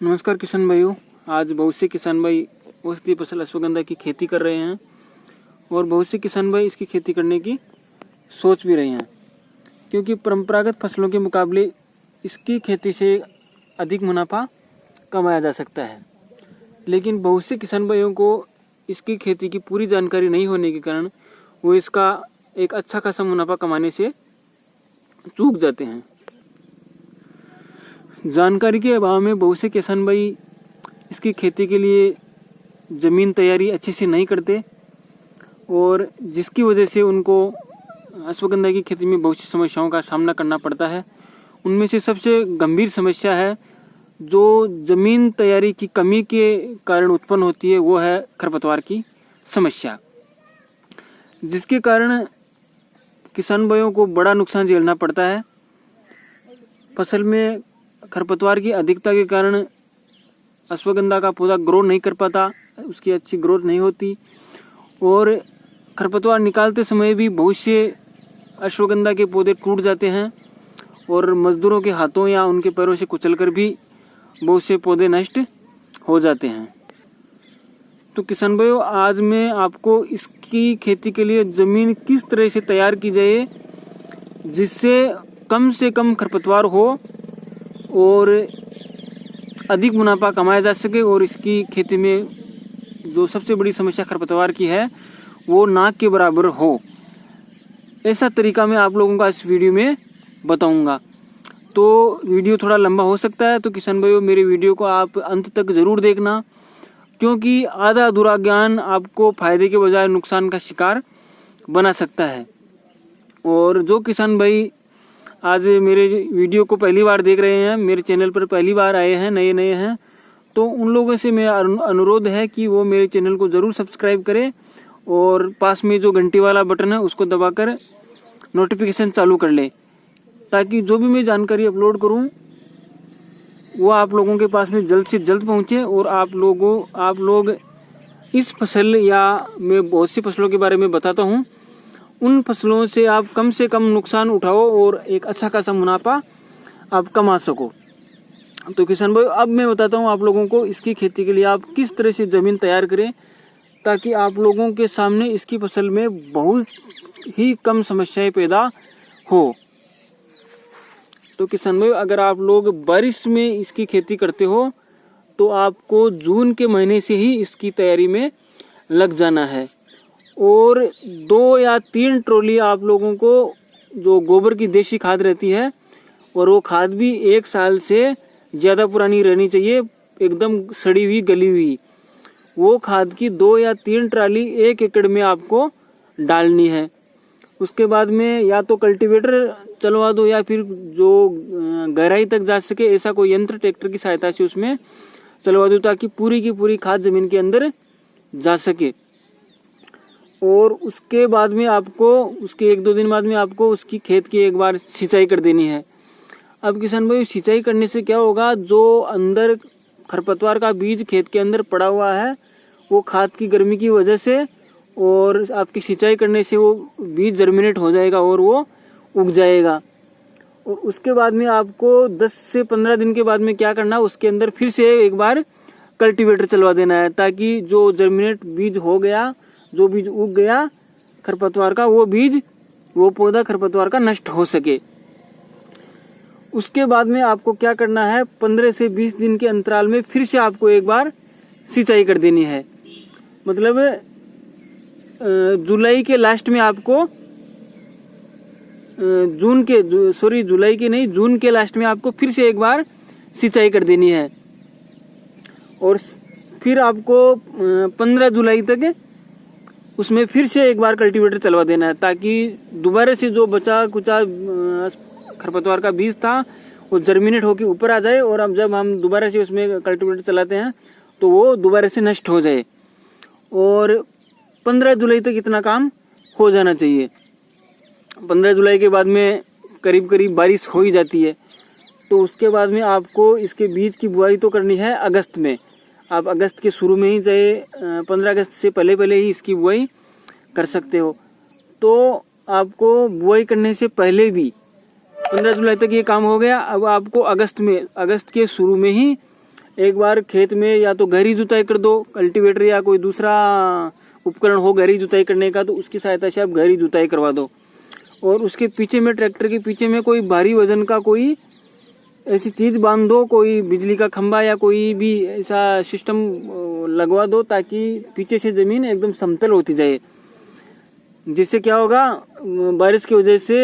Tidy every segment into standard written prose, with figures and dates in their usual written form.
नमस्कार किसान भाइयों। आज बहुत से किसान भाई औषधीय फसल अश्वगंधा की खेती कर रहे हैं और बहुत से किसान भाई इसकी खेती करने की सोच भी रहे हैं, क्योंकि परंपरागत फसलों के मुकाबले इसकी खेती से अधिक मुनाफा कमाया जा सकता है। लेकिन बहुत से किसान भाइयों को इसकी खेती की पूरी जानकारी नहीं होने के कारण वो इसका एक अच्छा खासा मुनाफा कमाने से चूक जाते हैं। जानकारी के अभाव में बहुत से किसान भाई इसकी खेती के लिए ज़मीन तैयारी अच्छे से नहीं करते और जिसकी वजह से उनको अश्वगंधा की खेती में बहुत सी समस्याओं का सामना करना पड़ता है। उनमें से सबसे गंभीर समस्या है जो ज़मीन तैयारी की कमी के कारण उत्पन्न होती है, वो है खरपतवार की समस्या, जिसके कारण किसान भाइयों को बड़ा नुकसान झेलना पड़ता है। फसल में खरपतवार की अधिकता के कारण अश्वगंधा का पौधा ग्रो नहीं कर पाता, उसकी अच्छी ग्रोथ नहीं होती और खरपतवार निकालते समय भी बहुत से अश्वगंधा के पौधे टूट जाते हैं और मजदूरों के हाथों या उनके पैरों से कुचलकर भी बहुत से पौधे नष्ट हो जाते हैं। तो किसान भाइयों, आज मैं आपको इसकी खेती के लिए ज़मीन किस तरह से तैयार की जाए जिससे कम से कम खरपतवार हो और अधिक मुनाफा कमाया जा सके और इसकी खेती में जो सबसे बड़ी समस्या खरपतवार की है वो नाक के बराबर हो, ऐसा तरीका मैं आप लोगों का इस वीडियो में बताऊंगा। तो वीडियो थोड़ा लंबा हो सकता है, तो किसान भाइयों मेरे वीडियो को आप अंत तक ज़रूर देखना, क्योंकि आधा अधूरा ज्ञान आपको फ़ायदे के बजाय नुकसान का शिकार बना सकता है। और जो किसान भाई आज मेरे वीडियो को पहली बार देख रहे हैं, मेरे चैनल पर पहली बार आए हैं, नए हैं, तो उन लोगों से मेरा अनुरोध है कि वो मेरे चैनल को ज़रूर सब्सक्राइब करें और पास में जो घंटी वाला बटन है उसको दबाकर नोटिफिकेशन चालू कर ले, ताकि जो भी मैं जानकारी अपलोड करूं वो आप लोगों के पास में जल्द से जल्द पहुंचे और आप लोग इस फसल या मैं बहुत सी फसलों के बारे में बताता हूं, उन फसलों से आप कम से कम नुकसान उठाओ और एक अच्छा खासा मुनाफा आप कमा सको। तो किसान भाई, अब मैं बताता हूं आप लोगों को इसकी खेती के लिए आप किस तरह से ज़मीन तैयार करें ताकि आप लोगों के सामने इसकी फसल में बहुत ही कम समस्याएं पैदा हो। तो किसान भाई, अगर आप लोग बारिश में इसकी खेती करते हो तो आपको जून के महीने से ही इसकी तैयारी में लग जाना है और 2 या 3 ट्रॉली आप लोगों को जो गोबर की देसी खाद रहती है, और वो खाद भी 1 साल से ज़्यादा पुरानी रहनी चाहिए, एकदम सड़ी हुई गली हुई, वो खाद की 2 या 3 ट्राली 1 एकड़ में आपको डालनी है। उसके बाद में या तो कल्टीवेटर चलवा दो या फिर जो गहराई तक जा सके ऐसा कोई यंत्र ट्रैक्टर की सहायता से उसमें चलवा दो, ताकि पूरी की पूरी खाद ज़मीन के अंदर जा सके। और उसके बाद में आपको उसके 1-2 दिन बाद में आपको उसकी खेत की एक बार सिंचाई कर देनी है। अब किसान भाई, सिंचाई करने से क्या होगा, जो अंदर खरपतवार का बीज खेत के अंदर पड़ा हुआ है वो खाद की गर्मी की वजह से और आपकी सिंचाई करने से वो बीज जर्मिनेट हो जाएगा और वो उग जाएगा। और उसके बाद में आपको 10 से 15 दिन के बाद में क्या करना है, उसके अंदर फिर से एक बार कल्टीवेटर चलवा देना है, ताकि जो जर्मिनेट बीज हो गया, जो बीज उग गया खरपतवार का, वो पौधा खरपतवार का नष्ट हो सके। उसके बाद में आपको क्या करना है, 15 से 20 दिन के अंतराल में फिर से आपको एक बार सिंचाई कर देनी है। मतलब जुलाई के लास्ट में आपको जून के लास्ट में आपको फिर से एक बार सिंचाई कर देनी है और फिर आपको 15 जुलाई तक उसमें फिर से एक बार कल्टीवेटर चलवा देना है, ताकि दोबारा से जो बचा कुचा खरपतवार का बीज था वो जर्मिनेट होकर ऊपर आ जाए और अब जब हम दोबारा से उसमें कल्टीवेटर चलाते हैं तो वो दोबारा से नष्ट हो जाए। और 15 जुलाई तक इतना काम हो जाना चाहिए। 15 जुलाई के बाद में करीब बारिश हो ही जाती है, तो उसके बाद में आपको इसके बीज की बुआई तो करनी है अगस्त में। आप अगस्त के शुरू में ही चाहे 15 अगस्त से पहले ही इसकी बुआई कर सकते हो। तो आपको बुआई करने से पहले भी 15 जुलाई तक ये काम हो गया। अब आपको अगस्त के शुरू में ही एक बार खेत में या तो गहरी जुताई कर दो, कल्टीवेटर या कोई दूसरा उपकरण हो गहरी जुताई करने का, तो उसकी सहायता से आप गहरी जुताई करवा दो। और उसके पीछे में, ट्रैक्टर के पीछे में कोई भारी वजन का कोई ऐसी चीज बांध दो, कोई बिजली का खंभा या कोई भी ऐसा सिस्टम लगवा दो, ताकि पीछे से जमीन एकदम समतल होती जाए। जिससे क्या होगा, बारिश की वजह से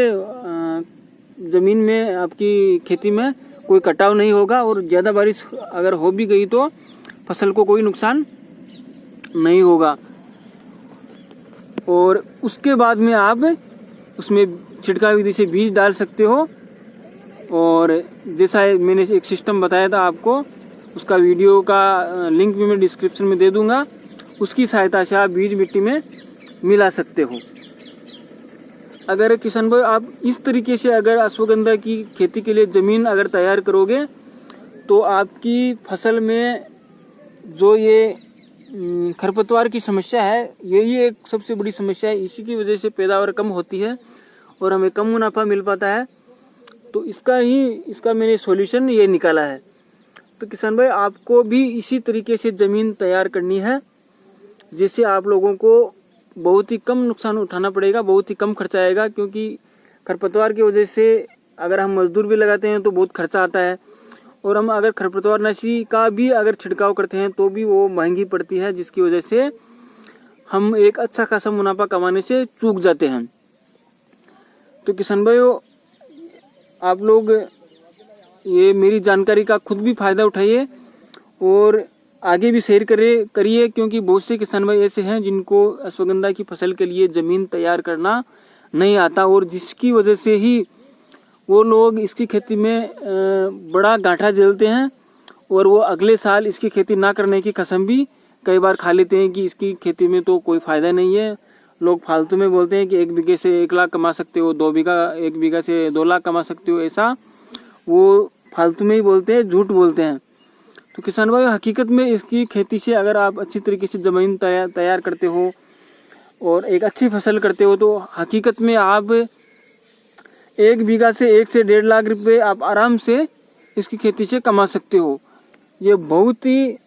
जमीन में, आपकी खेती में कोई कटाव नहीं होगा, और ज़्यादा बारिश अगर हो भी गई तो फसल को कोई नुकसान नहीं होगा। और उसके बाद में आप उसमें छिड़काव विधि से बीज डाल सकते हो। और जैसा मैंने एक सिस्टम बताया था आपको, उसका वीडियो का लिंक भी मैं डिस्क्रिप्शन में दे दूंगा। उसकी सहायता से आप बीज मिट्टी में मिला सकते हो। अगर किसान भाई आप इस तरीके से अगर अश्वगंधा की खेती के लिए ज़मीन अगर तैयार करोगे, तो आपकी फसल में जो ये खरपतवार की समस्या है, यही एक सबसे बड़ी समस्या है। इसी की वजह से पैदावार कम होती है और हमें कम मुनाफा मिल पाता है। तो इसका मैंने सॉल्यूशन ये निकाला है। तो किसान भाई आपको भी इसी तरीके से ज़मीन तैयार करनी है, जिससे आप लोगों को बहुत ही कम नुकसान उठाना पड़ेगा, बहुत ही कम खर्चा आएगा। क्योंकि खरपतवार की वजह से अगर हम मजदूर भी लगाते हैं तो बहुत खर्चा आता है, और हम अगर खरपतवारनाशी का भी अगर छिड़काव करते हैं तो भी वो महंगी पड़ती है, जिसकी वजह से हम एक अच्छा खासा मुनाफा कमाने से चूक जाते हैं। तो किसान भाइयों, आप लोग ये मेरी जानकारी का खुद भी फायदा उठाइए और आगे भी शेयर करिए, क्योंकि बहुत से किसान भाई ऐसे हैं जिनको अश्वगंधा की फसल के लिए ज़मीन तैयार करना नहीं आता, और जिसकी वजह से ही वो लोग इसकी खेती में बड़ा घाटा झेलते हैं, और वो अगले साल इसकी खेती ना करने की कसम भी कई बार खा लेते हैं कि इसकी खेती में तो कोई फ़ायदा नहीं है। लोग फालतू में बोलते हैं कि 1 बीघे से 1 लाख कमा सकते हो, 1 बीघा से 2 लाख कमा सकते हो, ऐसा वो फालतू में ही बोलते हैं, झूठ बोलते हैं। तो किसान भाई हकीकत में इसकी खेती से अगर आप अच्छी तरीके से ज़मीन तैयार करते हो और एक अच्छी फसल करते हो, तो हकीकत में आप 1 बीघा से 1 से 1.5 लाख रुपए आप आराम से इसकी खेती से कमा सकते हो। ये बहुत ही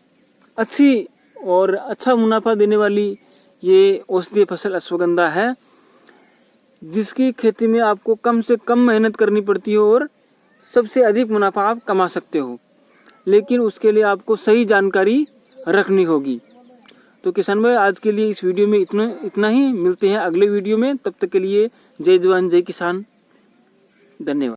अच्छी और अच्छा मुनाफा देने वाली ये औषधीय फसल अश्वगंधा है, जिसकी खेती में आपको कम से कम मेहनत करनी पड़ती है और सबसे अधिक मुनाफा आप कमा सकते हो। लेकिन उसके लिए आपको सही जानकारी रखनी होगी। तो किसान भाई आज के लिए इस वीडियो में इतना ही। मिलते हैं अगले वीडियो में, तब तक के लिए जय जवान जय किसान, धन्यवाद।